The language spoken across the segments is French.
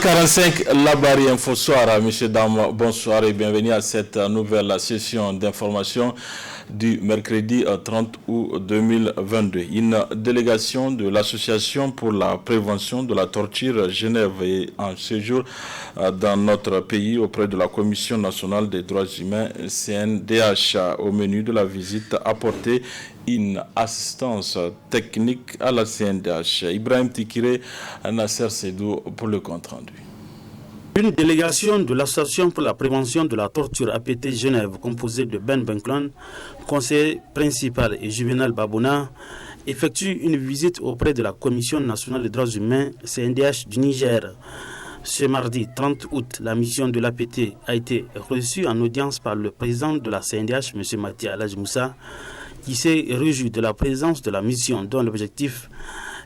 8h45, la barrière info soir. Messieurs, dames, bonsoir et bienvenue à cette nouvelle session d'information du mercredi 30 août 2022. Une délégation de l'Association pour la prévention de la torture Genève est en séjour dans notre pays auprès de la Commission nationale des droits humains CNDH. Au menu de la visite, apporter une assistance technique à la CNDH. Ibrahim Tikire, Nasser Sedou pour le compte rendu. Une délégation de l'Association pour la prévention de la torture APT Genève, composée de Ben Benklan, conseiller principal, et Juvenal Babouna, effectue une visite auprès de la Commission nationale des droits humains CNDH du Niger. Ce mardi 30 août, la mission de l'APT a été reçue en audience par le président de la CNDH, M. Mati Alaj Moussa, qui s'est réjoui de la présence de la mission dont l'objectif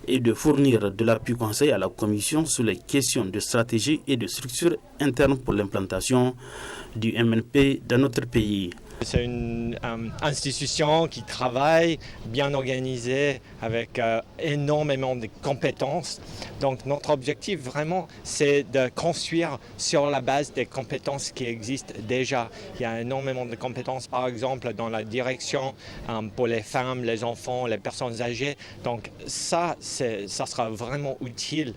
est de fournir de l'appui conseil à la Commission sur les questions de stratégie et de structure interne pour l'implantation du MNP dans notre pays. C'est une institution qui travaille, bien organisée, avec énormément de compétences. Donc notre objectif vraiment, c'est de construire sur la base des compétences qui existent déjà. Il y a énormément de compétences, par exemple, dans la direction pour les femmes, les enfants, les personnes âgées. Donc ça sera vraiment utile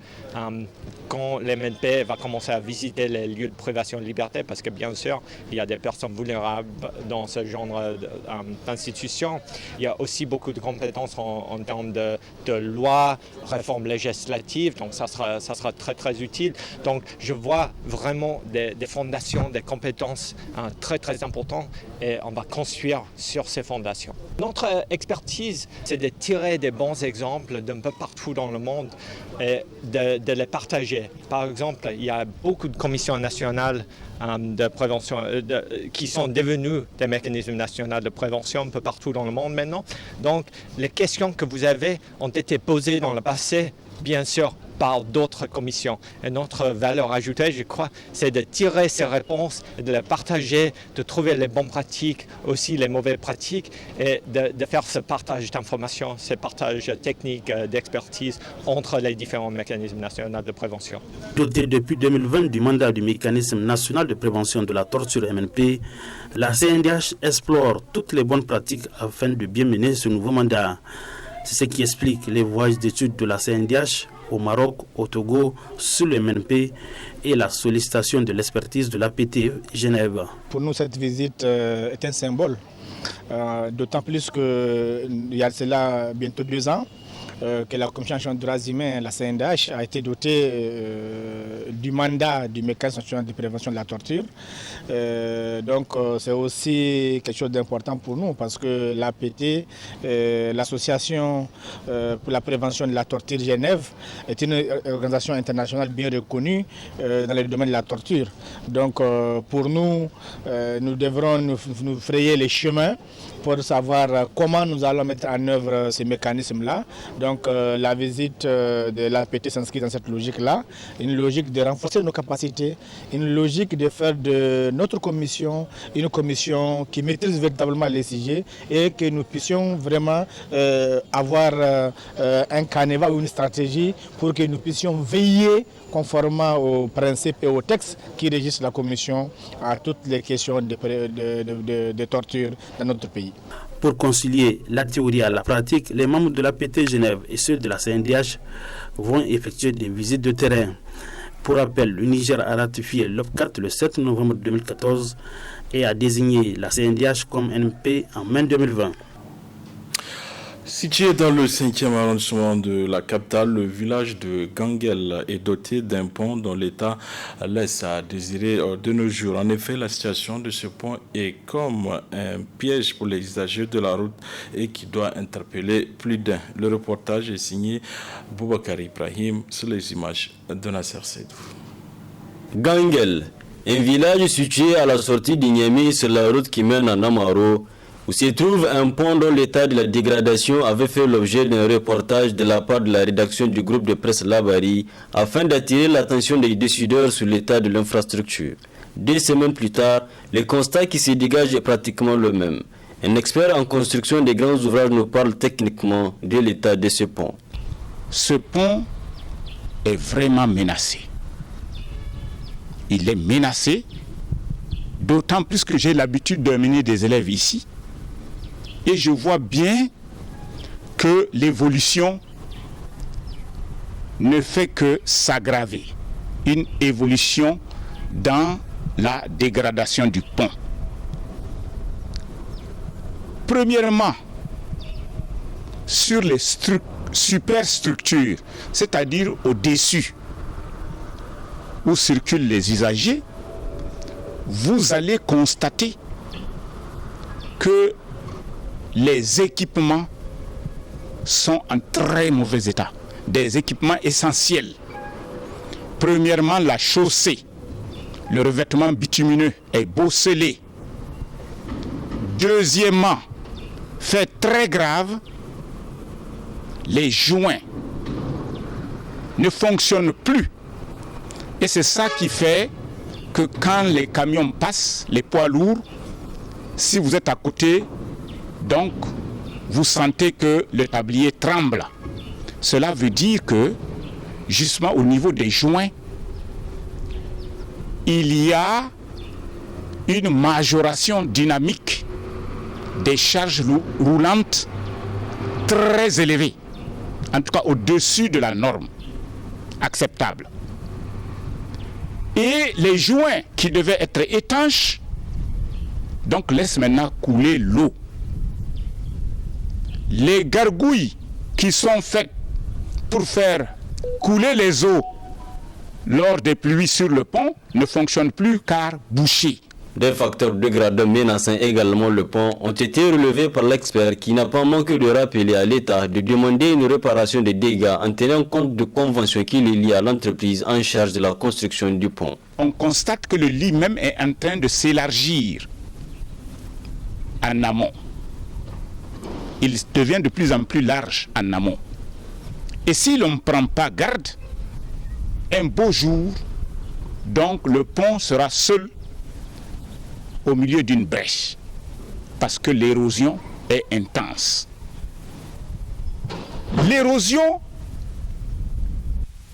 quand l'MNP va commencer à visiter les lieux de privation de liberté, parce que bien sûr, il y a des personnes vulnérables dans ce genre d'institution. Il y a aussi beaucoup de compétences en termes de loi, réforme législative, donc ça sera très très utile. Donc je vois vraiment des fondations, des compétences très très importantes et on va construire sur ces fondations. Notre expertise, c'est de tirer des bons exemples d'un peu partout dans le monde et de les partager. Par exemple, il y a beaucoup de commissions nationales de prévention qui sont devenues des mécanismes nationaux de prévention un peu partout dans le monde maintenant. Donc, les questions que vous avez ont été posées dans le passé, bien sûr, par d'autres commissions. Et notre valeur ajoutée, je crois, c'est de tirer ces réponses, de les partager, de trouver les bonnes pratiques, aussi les mauvaises pratiques, et de faire ce partage d'informations, ce partage technique, d'expertise entre les différents mécanismes nationaux de prévention. Dotée depuis 2020 du mandat du mécanisme national de prévention de la torture MNP, la CNDH explore toutes les bonnes pratiques afin de bien mener ce nouveau mandat. C'est ce qui explique les voyages d'études de la CNDH au Maroc, au Togo, sur le MNP et la sollicitation de l'expertise de l'APT Genève. Pour nous, cette visite est un symbole, d'autant plus qu'il y a cela bientôt 2 ans que la Commission nationale des droits humains, la CNDH, a été dotée du mandat du mécanisme national de prévention de la torture. Donc c'est aussi quelque chose d'important pour nous parce que l'APT, l'association pour la prévention de la torture Genève, est une organisation internationale bien reconnue dans le domaine de la torture. Donc pour nous, nous devrons nous frayer les chemins pour savoir comment nous allons mettre en œuvre ces mécanismes-là. Donc la visite de l'APT s'inscrit dans cette logique-là, une logique de renforcer nos capacités, une logique de faire de notre commission une commission qui maîtrise véritablement les sujets et que nous puissions vraiment avoir un canevas ou une stratégie pour que nous puissions veiller conformément aux principes et aux textes qui régissent la commission à toutes les questions de torture dans notre pays. Pour concilier la théorie à la pratique, les membres de l'APT Genève et ceux de la CNDH vont effectuer des visites de terrain. Pour rappel, le Niger a ratifié l'OPCAT le 7 novembre 2014 et a désigné la CNDH comme NP en mai 2020. Situé dans le 5e arrondissement de la capitale, le village de Ganguel est doté d'un pont dont l'État laisse à désirer de nos jours. En effet, la situation de ce pont est comme un piège pour les usagers de la route et qui doit interpeller plus d'un. Le reportage est signé Boubacar Ibrahim sur les images de Nasser Sedou. Ganguel, un village situé à la sortie d'Ignemi sur la route qui mène à Namaro, où se trouve un pont dont l'état de la dégradation avait fait l'objet d'un reportage de la part de la rédaction du groupe de presse Labari afin d'attirer l'attention des décideurs sur l'état de l'infrastructure. 2 semaines plus tard, le constat qui se dégage est pratiquement le même. Un expert en construction des grands ouvrages nous parle techniquement de l'état de ce pont. Ce pont est vraiment menacé. il est menacé, d'autant plus que j'ai l'habitude d'amener des élèves ici. Et je vois bien que l'évolution ne fait que s'aggraver. Une évolution dans la dégradation du pont. Premièrement, sur les superstructures, c'est-à-dire au-dessus où circulent les usagers, vous allez constater que les équipements sont en très mauvais état. Des équipements essentiels. Premièrement, la chaussée. Le revêtement bitumineux est bosselé. Deuxièmement, fait très grave, les joints ne fonctionnent plus. Et c'est ça qui fait que quand les camions passent, les poids lourds, si vous êtes à côté, donc vous sentez que le tablier tremble. Cela veut dire que, justement au niveau des joints, il y a une majoration dynamique des charges roulantes très élevées, en tout cas au-dessus de la norme acceptable. Et les joints qui devaient être étanches, donc laissent maintenant couler l'eau. Les gargouilles qui sont faites pour faire couler les eaux lors des pluies sur le pont ne fonctionnent plus car bouchées. Des facteurs dégradants menaçant également le pont ont été relevés par l'expert qui n'a pas manqué de rappeler à l'État de demander une réparation des dégâts en tenant compte de conventions qu'il est lié à l'entreprise en charge de la construction du pont. On constate que le lit même est en train de s'élargir en amont. Il devient de plus en plus large en amont. Et si l'on ne prend pas garde, un beau jour, donc le pont sera seul au milieu d'une brèche, parce que l'érosion est intense. L'érosion,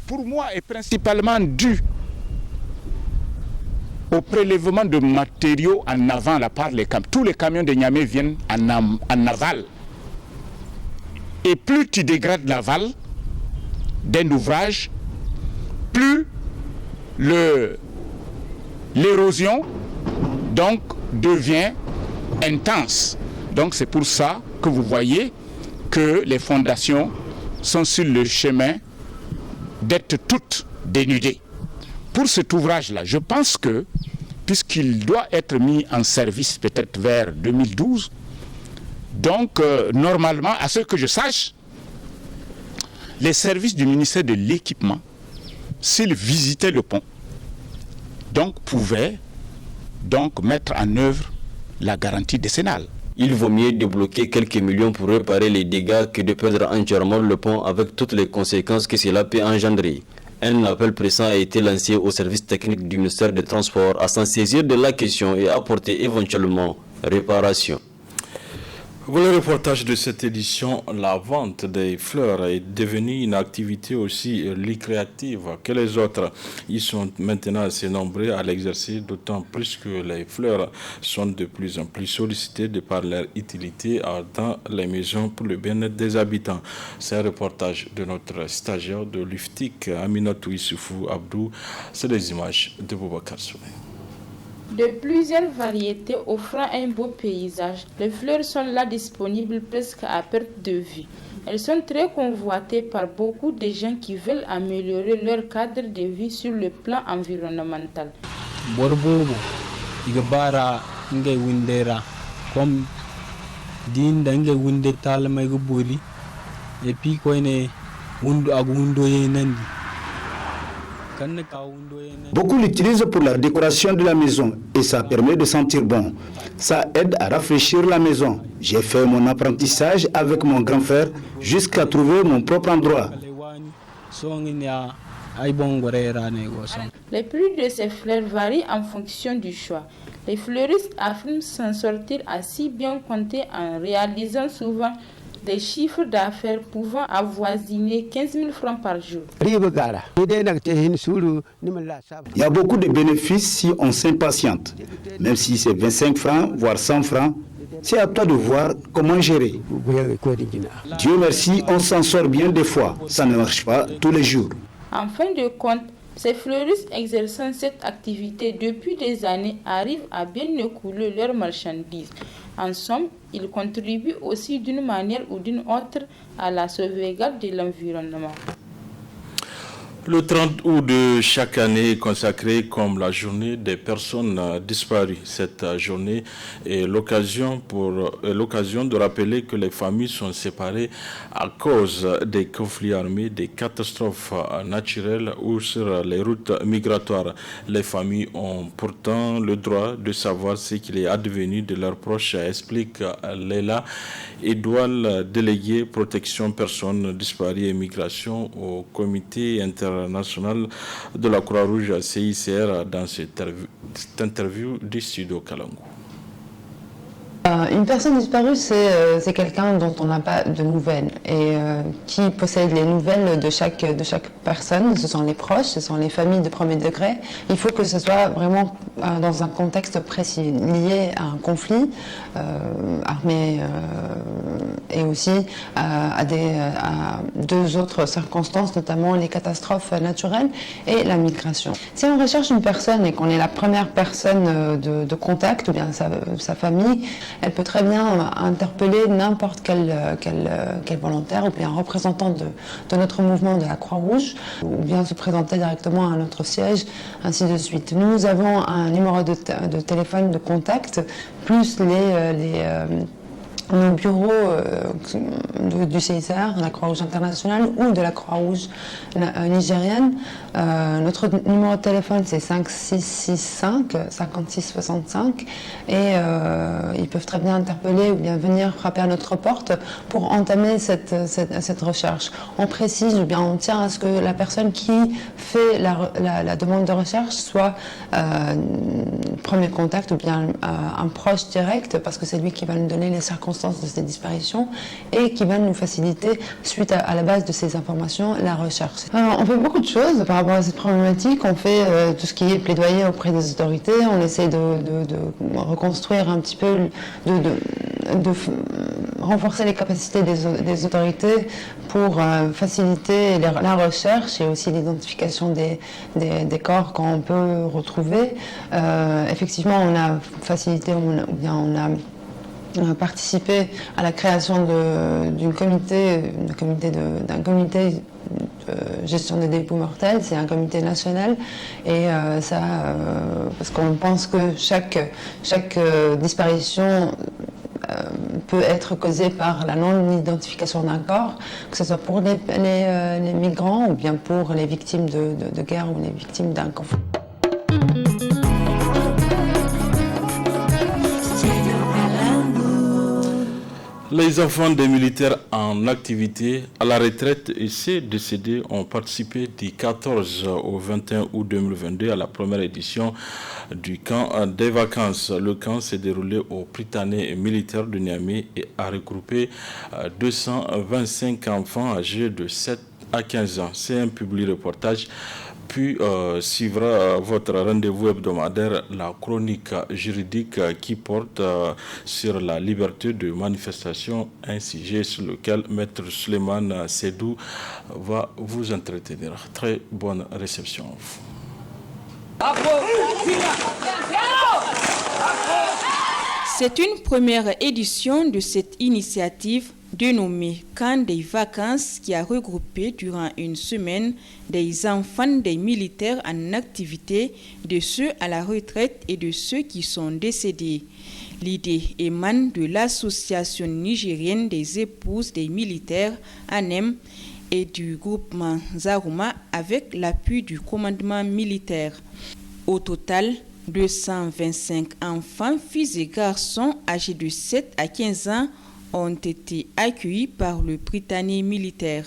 pour moi, est principalement due au prélèvement de matériaux en avant, la part les camions. Tous les camions de Niamey viennent en aval. Et plus tu dégrades l'aval d'un ouvrage, plus l'érosion donc devient intense. Donc c'est pour ça que vous voyez que les fondations sont sur le chemin d'être toutes dénudées. Pour cet ouvrage-là, je pense que, puisqu'il doit être mis en service peut-être vers 2012, donc normalement, à ce que je sache, les services du ministère de l'Équipement, s'ils visitaient le pont, donc pouvaient donc mettre en œuvre la garantie décennale. Il vaut mieux débloquer quelques millions pour réparer les dégâts que de perdre entièrement le pont avec toutes les conséquences que cela peut engendrer. Un appel pressant a été lancé au service technique du ministère des Transports à s'en saisir de la question et apporter éventuellement réparation. Pour le reportage de cette édition, la vente des fleurs est devenue une activité aussi lucrative que les autres. Ils sont maintenant assez nombreux à l'exercer, d'autant plus que les fleurs sont de plus en plus sollicitées de par leur utilité dans les maisons pour le bien-être des habitants. C'est un reportage de notre stagiaire de l'UFTIC, Aminatou Issoufou Abdou. C'est des images de Boubacar Souley. De plusieurs variétés offrant un beau paysage, les fleurs sont là disponibles presque à perte de vue. Elles sont très convoitées par beaucoup de gens qui veulent améliorer leur cadre de vie sur le plan environnemental. Borbobo, igabara ngay windera comme dinda ngay winde talmay go boli et puis koyne wundu ag wundo yenandi. Beaucoup l'utilisent pour la décoration de la maison et ça permet de sentir bon. Ça aide à rafraîchir la maison. J'ai fait mon apprentissage avec mon grand frère jusqu'à trouver mon propre endroit. Les prix de ces fleurs varient en fonction du choix. Les fleuristes affirment s'en sortir à si bien compter en réalisant souvent des chiffres d'affaires pouvant avoisiner 15 000 francs par jour. Il y a beaucoup de bénéfices si on s'impatiente. Même si c'est 25 francs, voire 100 francs, c'est à toi de voir comment gérer. Dieu merci, on s'en sort bien des fois. Ça ne marche pas tous les jours. En fin de compte, ces fleuristes exerçant cette activité depuis des années arrivent à bien écouler leurs marchandises. En somme, ils contribuent aussi d'une manière ou d'une autre à la sauvegarde de l'environnement. Le 30 août de chaque année est consacré comme la journée des personnes disparues. Cette journée est l'occasion de rappeler que les familles sont séparées à cause des conflits armés, des catastrophes naturelles ou sur les routes migratoires. Les familles ont pourtant le droit de savoir ce qu'il est advenu de leurs proches, explique Leila Edouard, déléguée protection personnes disparues et migration au comité international de la Croix-Rouge CICR dans cette interview du studio Kalangu. Une personne disparue, c'est quelqu'un dont on n'a pas de nouvelles et qui possède les nouvelles de chaque personne. Ce sont les proches, ce sont les familles de premier degré. Il faut que ce soit vraiment dans un contexte précis, lié à un conflit armé et aussi à deux autres circonstances, notamment les catastrophes naturelles et la migration. Si on recherche une personne et qu'on est la première personne de contact ou bien sa famille, elle peut très bien interpeller n'importe quel volontaire ou bien représentant de notre mouvement de la Croix-Rouge ou bien se présenter directement à notre siège, ainsi de suite. Nous avons un numéro de téléphone de contact, plus nos bureaux du CICR, de la Croix-Rouge internationale ou de la Croix-Rouge nigérienne. Notre numéro de téléphone c'est 5665 5665 et ils peuvent très bien interpeller ou bien venir frapper à notre porte pour entamer cette recherche. On précise ou bien on tient à ce que la personne qui fait la demande de recherche soit premier contact ou bien un proche direct, parce que c'est lui qui va nous donner les circonstances de ces disparitions et qui va nous faciliter, suite à la base de ces informations, la recherche. On fait beaucoup de choses par rapport à cette problématique. On fait tout ce qui est plaidoyer auprès des autorités. On essaie de reconstruire un petit peu, de renforcer les capacités des autorités pour faciliter la recherche et aussi l'identification des corps qu'on peut retrouver. Effectivement, on a facilité, on a participé à la création d'un comité de gestion des dépôts mortels. C'est un comité national et parce qu'on pense que chaque disparition peut être causée par la non-identification d'un corps, que ce soit pour les migrants ou bien pour les victimes de guerre ou les victimes d'un conflit. Les enfants des militaires en activité à la retraite et ceux décédés ont participé du 14 au 21 août 2022 à la première édition du camp des vacances. Le camp s'est déroulé au Prytanée militaire de Niamey et a regroupé 225 enfants âgés de 7 à 15 ans. C'est un public reportage. Puis suivra votre rendez-vous hebdomadaire, la chronique juridique qui porte sur la liberté de manifestation, un sujet sur lequel Maître Suleiman Sedou va vous entretenir. Très bonne réception. C'est une première édition de cette initiative dénommé Camp des vacances, qui a regroupé durant une semaine des enfants des militaires en activité, de ceux à la retraite et de ceux qui sont décédés. L'idée émane de l'association nigérienne des épouses des militaires, ANEM, et du groupement Zaruma avec l'appui du commandement militaire. Au total, 225 enfants, filles et garçons âgés de 7 à 15 ans ont été accueillis par le Prytanée militaire.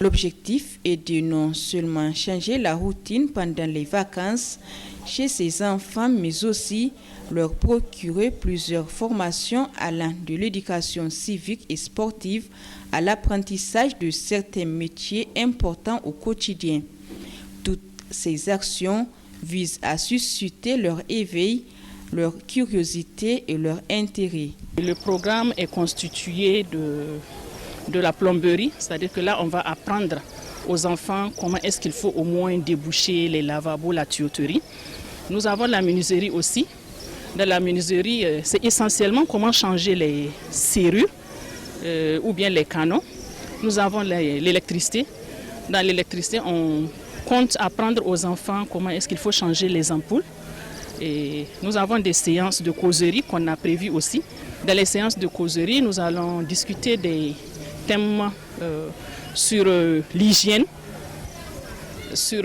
L'objectif est de non seulement changer la routine pendant les vacances chez ces enfants, mais aussi leur procurer plusieurs formations allant de l'éducation civique et sportive à l'apprentissage de certains métiers importants au quotidien. Toutes ces actions visent à susciter leur éveil, leur curiosité et leur intérêt. Le programme est constitué de la plomberie, c'est-à-dire que là on va apprendre aux enfants comment est-ce qu'il faut au moins déboucher les lavabos, la tuyauterie. Nous avons la menuiserie aussi. Dans la menuiserie, c'est essentiellement comment changer les serrures ou bien les canons. Nous avons l'électricité. Dans l'électricité, on compte apprendre aux enfants comment est-ce qu'il faut changer les ampoules. Et nous avons des séances de causerie qu'on a prévues aussi. Dans les séances de causerie, nous allons discuter des thèmes sur l'hygiène, sur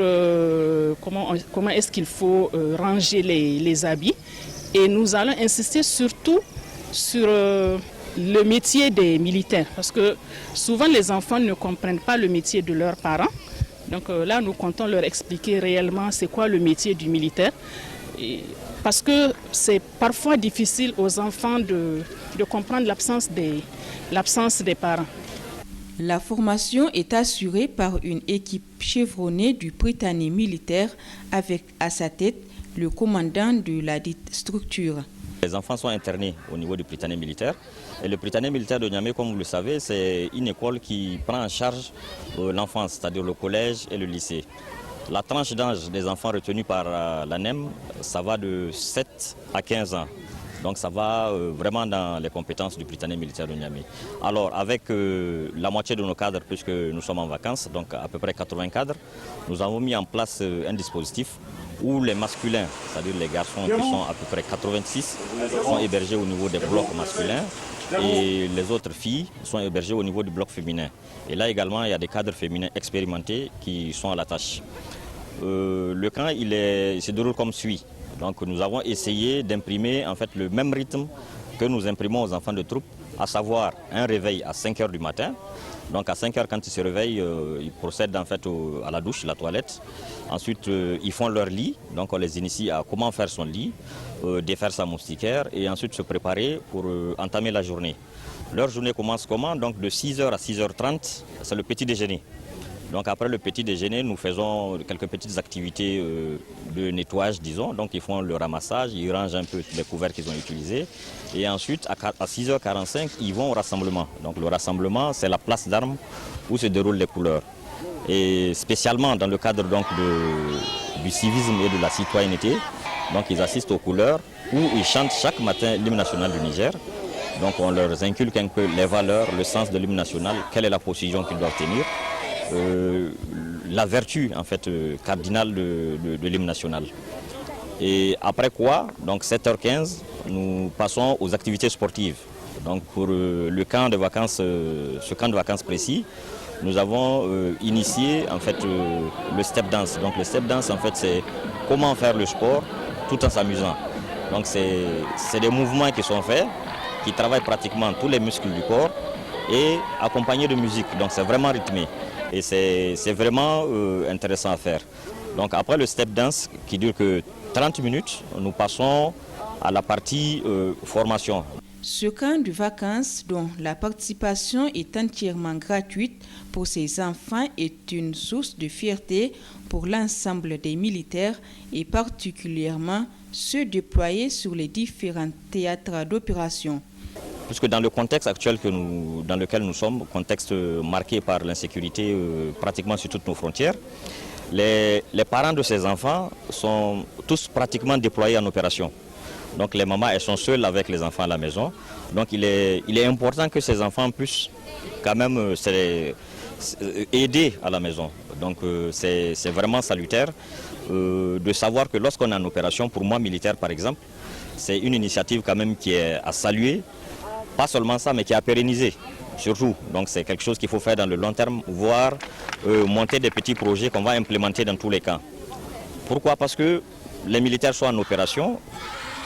comment est-ce qu'il faut ranger les habits. Et nous allons insister surtout sur le métier des militaires, parce que souvent les enfants ne comprennent pas le métier de leurs parents. Donc là, nous comptons leur expliquer réellement c'est quoi le métier du militaire. Parce que c'est parfois difficile aux enfants de comprendre l'absence des parents. La formation est assurée par une équipe chevronnée du Prytanée militaire avec à sa tête le commandant de la dite structure. Les enfants sont internés au niveau du Prytanée militaire. Et le Prytanée militaire de Niamey, comme vous le savez, c'est une école qui prend en charge l'enfance, c'est-à-dire le collège et le lycée. La tranche d'âge des enfants retenus par l'ANEM, ça va de 7 à 15 ans. Donc ça va vraiment dans les compétences du Prytanée militaire de Niamey. Alors avec la moitié de nos cadres, puisque nous sommes en vacances, donc à peu près 80 cadres, nous avons mis en place un dispositif où les masculins, c'est-à-dire les garçons qui sont à peu près 86, sont hébergés au niveau des blocs masculins et les autres filles sont hébergées au niveau du bloc féminin. Et là également, il y a des cadres féminins expérimentés qui sont à la tâche. Le camp, il se déroule comme suit. Donc nous avons essayé d'imprimer en fait le même rythme que nous imprimons aux enfants de troupe, à savoir un réveil à 5 h du matin. Donc à 5 h quand ils se réveillent, ils procèdent en fait à la douche, la toilette. Ensuite ils font leur lit, donc on les initie à comment faire son lit, défaire sa moustiquaire et ensuite se préparer pour entamer la journée. Leur journée commence comment? Donc de 6 h à 6 h 30, c'est le petit déjeuner. Donc après le petit déjeuner, nous faisons quelques petites activités de nettoyage, disons. Donc ils font le ramassage, ils rangent un peu les couverts qu'ils ont utilisés. Et ensuite, à 6 h 45, ils vont au rassemblement. Donc le rassemblement, c'est la place d'armes où se déroulent les couleurs. Et spécialement dans le cadre donc, du civisme et de la citoyenneté, donc ils assistent aux couleurs où ils chantent chaque matin l'hymne national du Niger. Donc on leur inculque un peu les valeurs, le sens de l'hymne national, quelle est la position qu'ils doivent tenir. La vertu en fait cardinale de l'hymne national. Et après quoi, donc 7 h 15, nous passons aux activités sportives. Donc pour le camp de vacances, ce camp de vacances précis, nous avons initié en fait le step dance. Donc le step dance en fait c'est comment faire le sport tout en s'amusant. Donc c'est des mouvements qui sont faits, qui travaillent pratiquement tous les muscles du corps et accompagnés de musique. Donc c'est vraiment rythmé. Et c'est vraiment intéressant à faire. Donc après le step dance qui dure que 30 minutes, nous passons à la partie formation. Ce camp de vacances dont la participation est entièrement gratuite pour ces enfants est une source de fierté pour l'ensemble des militaires et particulièrement ceux déployés sur les différents théâtres d'opération. Puisque dans le contexte actuel dans lequel nous sommes, contexte marqué par l'insécurité pratiquement sur toutes nos frontières, les parents de ces enfants sont tous pratiquement déployés en opération. Donc les mamans, elles sont seules avec les enfants à la maison. Donc il est important que ces enfants puissent quand même aider à la maison. Donc c'est vraiment salutaire de savoir que lorsqu'on est en opération, pour moi militaire par exemple, c'est une initiative quand même qui est à saluer. Pas seulement ça, mais qui a pérennisé, surtout. Donc c'est quelque chose qu'il faut faire dans le long terme, voire monter des petits projets qu'on va implémenter dans tous les camps. Pourquoi? Parce que les militaires sont en opération,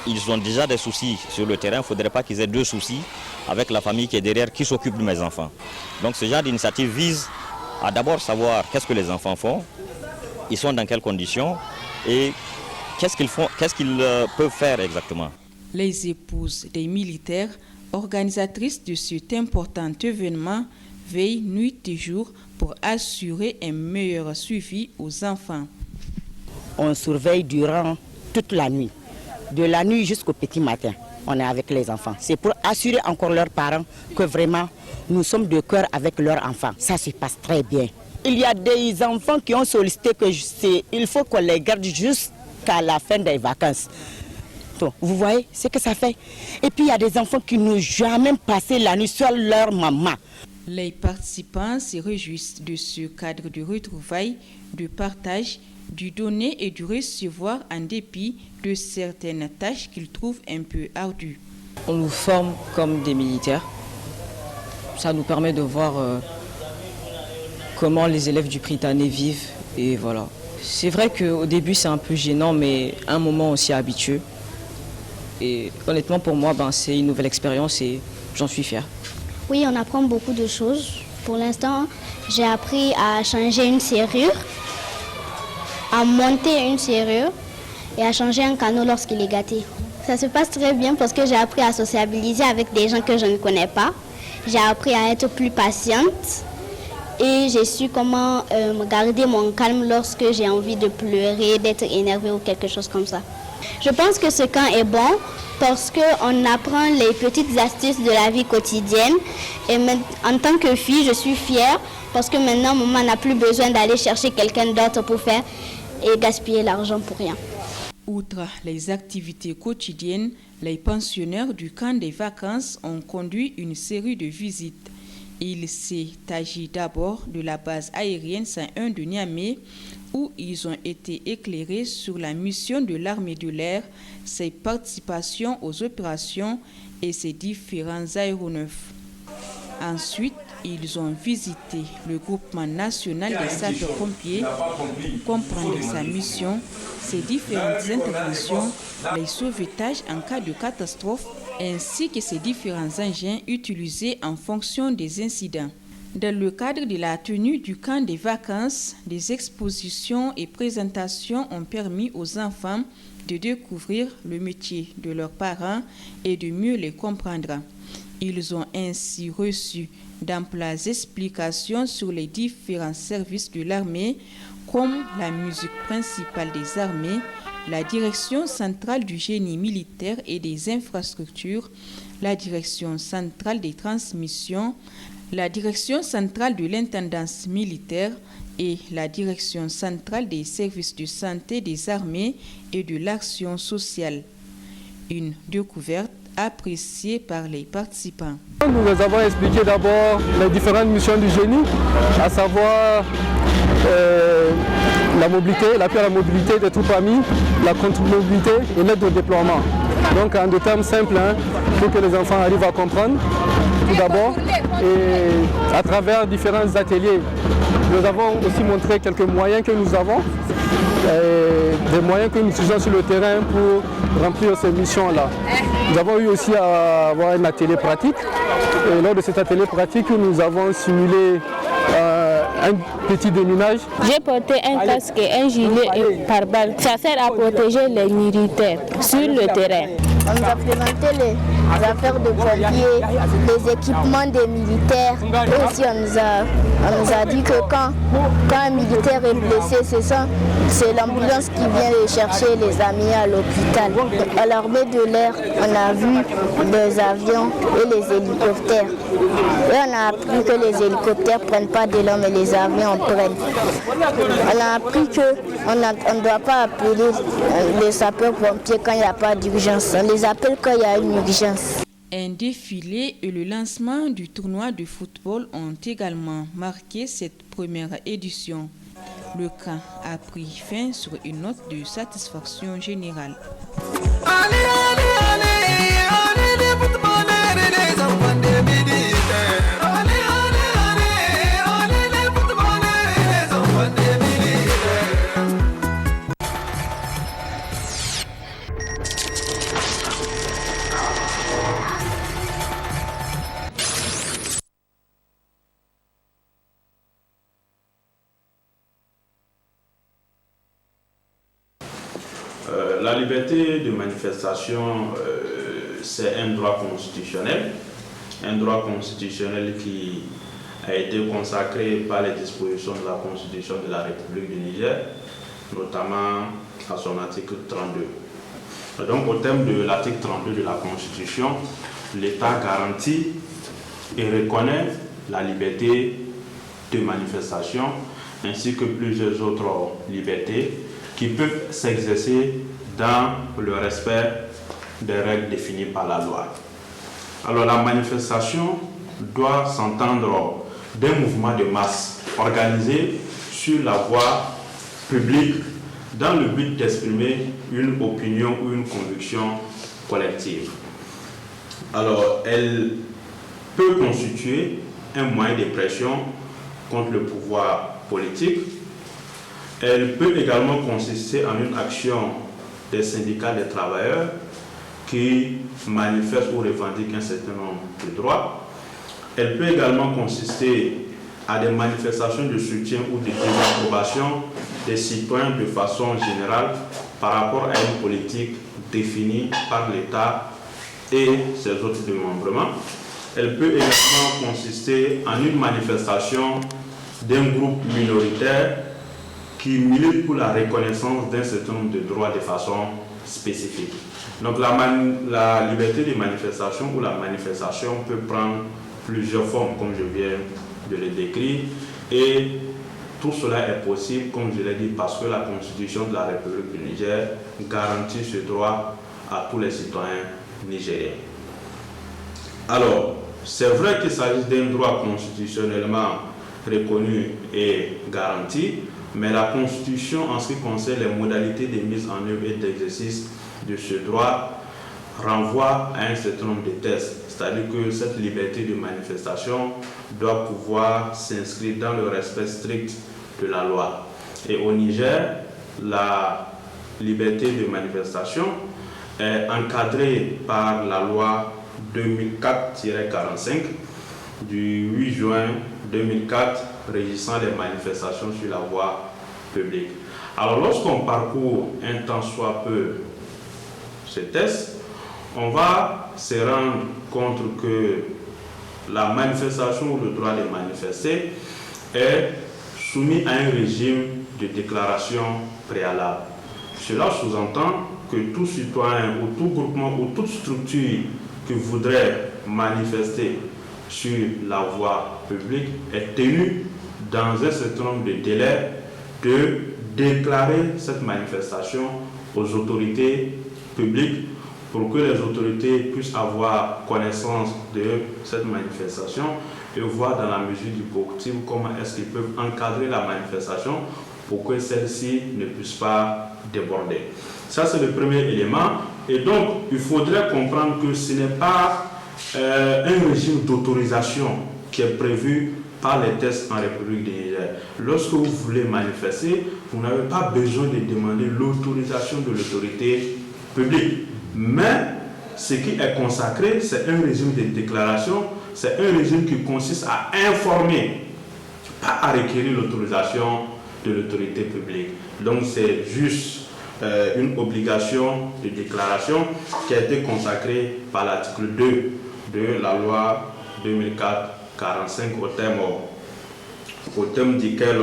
ils ont déjà des soucis sur le terrain, il ne faudrait pas qu'ils aient deux soucis avec la famille qui est derrière, qui s'occupe de mes enfants. Donc ce genre d'initiative vise à d'abord savoir qu'est-ce que les enfants font, ils sont dans quelles conditions et qu'est-ce qu'ils peuvent faire exactement. Les épouses des militaires, organisatrices de cet important événement, veillent nuit et jour pour assurer un meilleur suivi aux enfants. On surveille durant toute la nuit, de la nuit jusqu'au petit matin. On est avec les enfants. C'est pour assurer encore leurs parents que vraiment nous sommes de cœur avec leurs enfants. Ça se passe très bien. Il y a des enfants qui ont sollicité qu'il faut qu'on les garde jusqu'à la fin des vacances. Donc, vous voyez ce que ça fait. Et puis il y a des enfants qui n'ont jamais passé la nuit seule leur maman. Les participants se réjouissent de ce cadre de retrouvailles, de partage, du donner et du recevoir en dépit de certaines tâches qu'ils trouvent un peu ardues. On nous forme comme des militaires. Ça nous permet de voir comment les élèves du Prytanée vivent. Et voilà. C'est vrai qu'au début c'est un peu gênant, mais à un moment on s'y est habitué. Et honnêtement pour moi, c'est une nouvelle expérience et j'en suis fière. Oui, on apprend beaucoup de choses. Pour l'instant, j'ai appris à changer une serrure, à monter une serrure et à changer un canot lorsqu'il est gâté. Ça se passe très bien parce que j'ai appris à sociabiliser avec des gens que je ne connais pas. J'ai appris à être plus patiente et j'ai su comment garder mon calme lorsque j'ai envie de pleurer, d'être énervée ou quelque chose comme ça. Je pense que ce camp est bon parce qu'on apprend les petites astuces de la vie quotidienne. Et en tant que fille, je suis fière parce que maintenant, maman n'a plus besoin d'aller chercher quelqu'un d'autre pour faire et gaspiller l'argent pour rien. Outre les activités quotidiennes, les pensionnaires du camp des vacances ont conduit une série de visites. Il s'agit d'abord de la base aérienne 101 de Niamey, où ils ont été éclairés sur la mission de l'armée de l'air, ses participations aux opérations et ses différents aéronefs. Ensuite, ils ont visité le groupement national des sapeurs-pompiers pour comprendre sa mission, ses différentes interventions, les sauvetages en cas de catastrophe, ainsi que ses différents engins utilisés en fonction des incidents. Dans le cadre de la tenue du camp des vacances, des expositions et présentations ont permis aux enfants de découvrir le métier de leurs parents et de mieux les comprendre. Ils ont ainsi reçu d'amples explications sur les différents services de l'armée, comme la musique principale des armées, la direction centrale du génie militaire et des infrastructures, la direction centrale des transmissions, la direction centrale de l'intendance militaire et la direction centrale des services de santé des armées et de l'action sociale. Une découverte appréciée par les participants. Nous avons expliqué d'abord les différentes missions du génie, à savoir la mobilité, l'appui à la mobilité des troupes amies, la contre-mobilité et l'aide au déploiement. Donc en deux termes simples, pour que les enfants arrivent à comprendre, tout d'abord, et à travers différents ateliers, nous avons aussi montré quelques moyens que nous avons, des moyens que nous utilisons sur le terrain pour remplir ces missions-là. Nous avons eu aussi à avoir un atelier pratique, et lors de cet atelier pratique, nous avons simulé un petit déminage. J'ai porté un casque et un gilet pare-balles. Ça sert à protéger les militaires sur le terrain. On nous a présenté les affaires de pompiers, les équipements des militaires. Et aussi on nous a dit que quand un militaire est blessé, c'est l'ambulance qui vient le chercher les amener à l'hôpital. À l'armée de l'air, on a vu les avions et les hélicoptères. Et on a appris que les hélicoptères ne prennent pas d'élan, mais les avions en prennent. On a appris qu'on ne doit pas appeler les sapeurs-pompiers quand il n'y a pas d'urgence. On les appelle quand il y a une urgence. Un défilé et le lancement du tournoi de football ont également marqué cette première édition. Le camp a pris fin sur une note de satisfaction générale. La liberté de manifestation, c'est un droit constitutionnel. Un droit constitutionnel qui a été consacré par les dispositions de la Constitution de la République du Niger, notamment à son article 32. Donc, au terme de l'article 32 de la Constitution, l'État garantit et reconnaît la liberté de manifestation ainsi que plusieurs autres libertés qui peuvent s'exercer dans le respect des règles définies par la loi. Alors la manifestation doit s'entendre d'un mouvement de masse organisé sur la voie publique dans le but d'exprimer une opinion ou une conviction collective. Alors elle peut constituer un moyen de pression contre le pouvoir politique. Elle peut également consister en une action des syndicats des travailleurs qui manifestent ou revendiquent un certain nombre de droits. Elle peut également consister à des manifestations de soutien ou de désapprobation des citoyens de façon générale par rapport à une politique définie par l'État et ses autres démembrements. Elle peut également consister en une manifestation d'un groupe minoritaire qui milite pour la reconnaissance d'un certain nombre de droits de façon spécifique. Donc la liberté de manifestation ou la manifestation peut prendre plusieurs formes, comme je viens de le décrire, et tout cela est possible, comme je l'ai dit, parce que la Constitution de la République du Niger garantit ce droit à tous les citoyens nigériens. Alors, c'est vrai qu'il s'agit d'un droit constitutionnellement reconnu et garanti, mais la Constitution, en ce qui concerne les modalités de mise en œuvre et d'exercice de ce droit, renvoie à un certain nombre de tests. C'est-à-dire que cette liberté de manifestation doit pouvoir s'inscrire dans le respect strict de la loi. Et au Niger, la liberté de manifestation est encadrée par la loi 2004-45 du 8 juin 2004 régissant les manifestations sur la voie publique. Alors lorsqu'on parcourt un tant soit peu ce test, on va se rendre compte que la manifestation ou le droit de manifester est soumis à un régime de déclaration préalable. Cela sous-entend que tout citoyen ou tout groupement ou toute structure qui voudrait manifester sur la voie publique est tenu dans un certain nombre de délais de déclarer cette manifestation aux autorités publiques pour que les autorités puissent avoir connaissance de cette manifestation et voir dans la mesure du possible comment est-ce qu'ils peuvent encadrer la manifestation pour que celle-ci ne puisse pas déborder. Ça, c'est le premier élément. Et donc, il faudrait comprendre que ce n'est pas un régime d'autorisation qui est prévu par les tests en République du Niger. Lorsque vous voulez manifester, vous n'avez pas besoin de demander l'autorisation de l'autorité publique. Mais ce qui est consacré, c'est un régime de déclaration, c'est un régime qui consiste à informer, pas à requérir l'autorisation de l'autorité publique. Donc c'est juste une obligation de déclaration qui a été consacrée par l'article 2 de la loi 2004-45 au terme duquel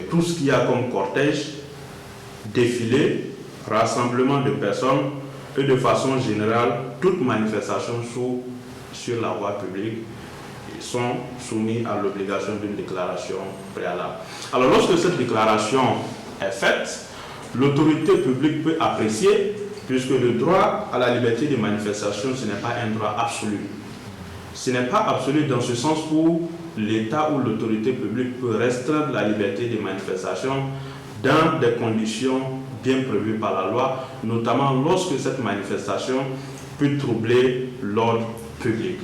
tout ce qu'il y a comme cortège, défilé, rassemblement de personnes et de façon générale, toute manifestation sur la voie publique sont soumis à l'obligation d'une déclaration préalable. Alors lorsque cette déclaration est faite, l'autorité publique peut apprécier, puisque le droit à la liberté de manifestation, ce n'est pas un droit absolu. Ce n'est pas absolu dans ce sens où l'État ou l'autorité publique peut restreindre la liberté de manifestation dans des conditions bien prévues par la loi, notamment lorsque cette manifestation peut troubler l'ordre public.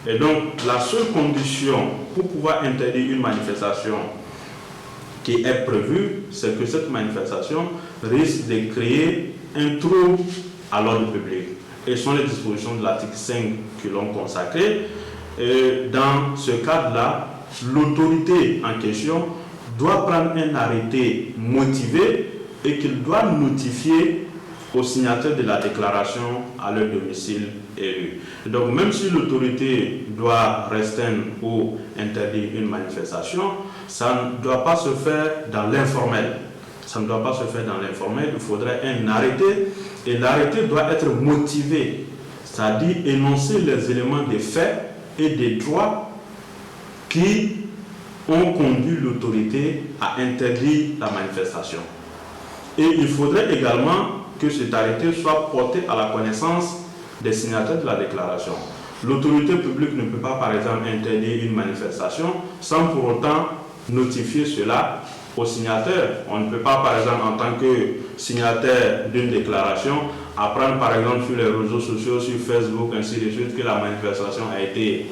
Et donc, la seule condition pour pouvoir interdire une manifestation qui est prévue, c'est que cette manifestation risque de créer un trouble à l'ordre public. Et ce sont les dispositions de l'article 5 qui l'ont consacré. Et dans ce cadre-là, l'autorité en question doit prendre un arrêté motivé et qu'il doit notifier aux signataires de la déclaration à leur domicile élu. Donc même si l'autorité doit restreindre ou interdire une manifestation, ça ne doit pas se faire dans l'informel. Ça ne doit pas se faire dans l'informel, il faudrait un arrêté et l'arrêté doit être motivé, c'est-à-dire énoncer les éléments des faits et des droits qui ont conduit l'autorité à interdire la manifestation. Et il faudrait également que cet arrêté soit porté à la connaissance des signataires de la déclaration. L'autorité publique ne peut pas, par exemple, interdire une manifestation sans pour autant notifier cela aux signataires. On ne peut pas, par exemple, en tant que signataire d'une déclaration, apprendre, par exemple, sur les réseaux sociaux, sur Facebook, ainsi de suite, que la manifestation a été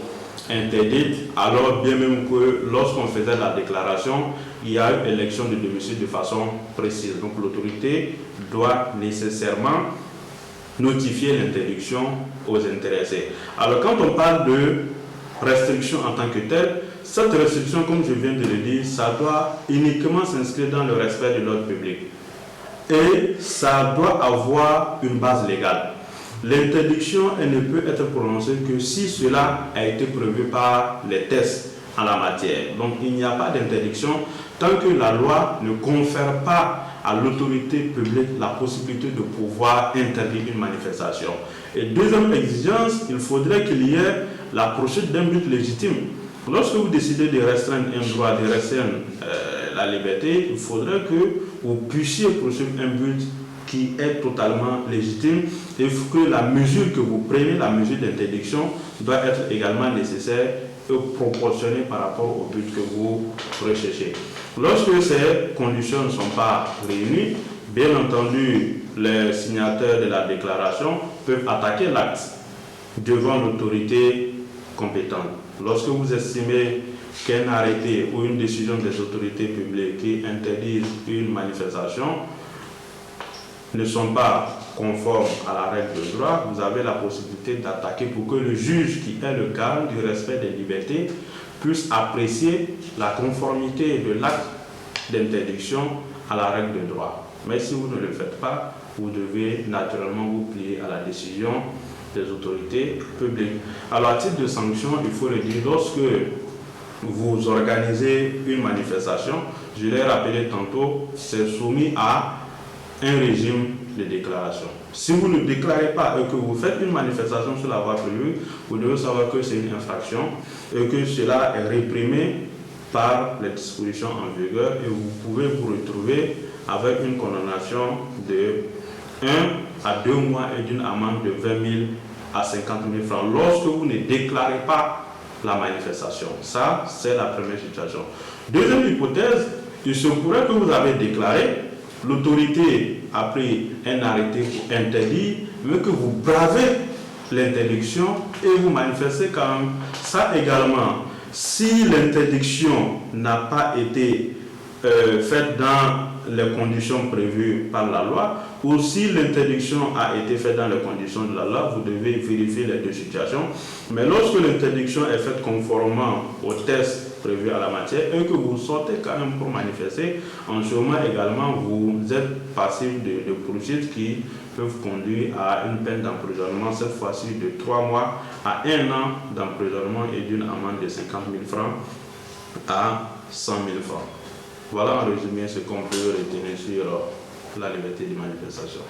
interdite, alors bien même que lorsqu'on faisait la déclaration, il y a eu élection de domicile de façon précise. Donc l'autorité doit nécessairement notifier l'interdiction aux intéressés. Alors quand on parle de restriction en tant que telle, cette restriction, comme je viens de le dire, ça doit uniquement s'inscrire dans le respect de l'ordre public. Et ça doit avoir une base légale. L'interdiction, elle ne peut être prononcée que si cela a été prévu par les textes en la matière. Donc il n'y a pas d'interdiction tant que la loi ne confère pas à l'autorité publique la possibilité de pouvoir interdire une manifestation. Et deuxième exigence, il faudrait qu'il y ait la poursuite d'un but légitime. Lorsque vous décidez de restreindre un droit, de restreindre la liberté, il faudrait que vous puissiez poursuivre un but qui est totalement légitime et que la mesure que vous prenez, la mesure d'interdiction, doit être également nécessaire et proportionnée par rapport au but que vous recherchez. Lorsque ces conditions ne sont pas réunies, bien entendu, les signataires de la déclaration peuvent attaquer l'acte devant l'autorité compétente. Lorsque vous estimez qu'un arrêté ou une décision des autorités publiques qui interdisent une manifestation ne sont pas conformes à la règle de droit, vous avez la possibilité d'attaquer pour que le juge, qui est le garant du respect des libertés, puisse apprécier la conformité de l'acte d'interdiction à la règle de droit. Mais si vous ne le faites pas, vous devez naturellement vous plier à la décision des autorités publiques. Alors, à titre de sanction, il faut le dire, lorsque vous organisez une manifestation, je l'ai rappelé tantôt, c'est soumis à un régime de déclaration. Si vous ne déclarez pas et que vous faites une manifestation sur la voie publique, vous devez savoir que c'est une infraction et que cela est réprimé par les dispositions en vigueur et vous pouvez vous retrouver avec une condamnation de 1 à 2 mois et d'une amende de 20 000 à 50 000 francs lorsque vous ne déclarez pas la manifestation. Ça, c'est la première situation. Deuxième hypothèse, il se pourrait que vous avez déclaré, l'autorité a pris un arrêté pour interdire, mais que vous bravez l'interdiction et vous manifestez quand même. Ça également, si l'interdiction n'a pas été faite dans les conditions prévues par la loi, ou si l'interdiction a été faite dans les conditions de la loi, vous devez vérifier les deux situations. Mais lorsque l'interdiction est faite conformément aux tests prévus à la matière et que vous sortez quand même pour manifester, en ce moment également, vous êtes passif de poursuites qui peuvent conduire à une peine d'emprisonnement, cette fois-ci de 3 mois à 1 an d'emprisonnement et d'une amende de 50 000 francs à 100 000 francs. Voilà en résumé ce qu'on peut retenir sur la liberté de manifestation.